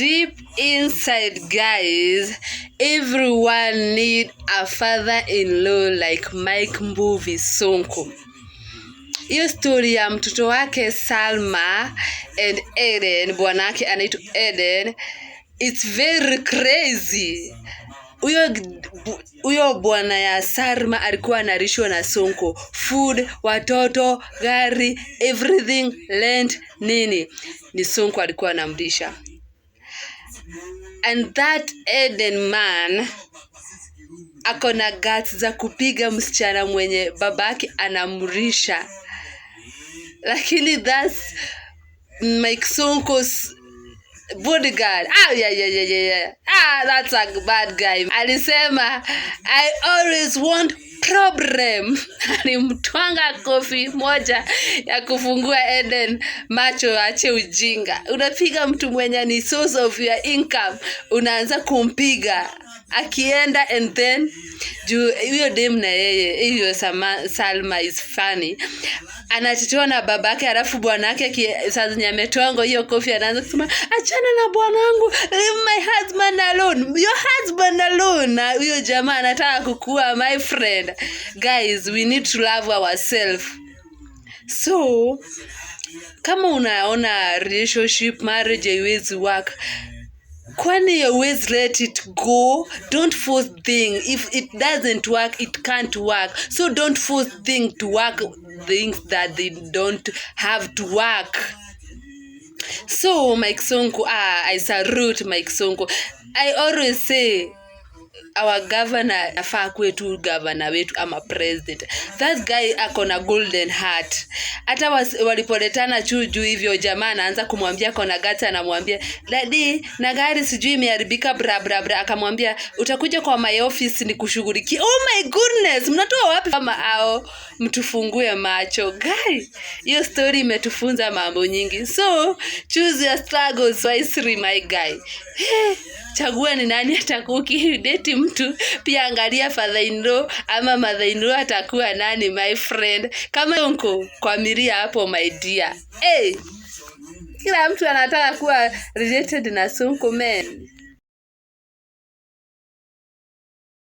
deep inside, guys, everyone need a father-in-law like Mike Mbuvi Sonko. Hiyo story ya mtoto wake Salma and Eden, bwanake anaitwa Eden, it's very crazy. Huyo bwana ya Salma alikuwa analishwa na Sonko, food, watoto, gari, everything, rent, nini, ni Sonko alikuwa anamlisha. And that Eden man akona guts za kupiga msichana mwenye babake anamrisha. Lakini that's Mike Sonko's bodyguard. Yeah. That's a bad guy. Alisema, I always want problem. Alimtwanga kofi moja ya kufungua Eden macho ache ujinga. Unapiga mtu mwenye ni source of your income, unaanza kumpiga akienda, and then huyo dem na yeye hiyo Salma is funny, anatetewa na babake, alafu bwanake sasa ametongo hiyo kofi, anaanza kusema achana na bwanangu, leave my husband alone, your husband alone. Na huyo jamaa anataka kukua my friend. Guys, we need to love ourselves. So kama unaona relationship, marriage haiwezi work, kwani always let it go. Don't force things. If it doesn't work, it can't work. So don't force things to work, things that they don't have to work. So Mike Sonko, I salute Mike Sonko. I always say our governor afaa kwetu governor wetu ama president. That guy akona golden heart. Hata walipoletana chuju hivyo, jamaa anaanza kumwambia, akona gata, anamwambia daddy na gari sijui imeharibika bra, akamwambia utakuja kwa my office nikushughulikie. Oh my goodness, mnatoa wapi kama hao? Mtufungue macho. Guy, hiyo story imetufunza mambo nyingi. So choose your struggles wisely, my guy. Chagua ni nani atakuki date mtu, pia angalia father-in-law ama mother-in-law atakuwa nani, my friend. Kama Sonko kwa miria hapo, my dear. Kila mtu anataka kuwa related na Sonko, man.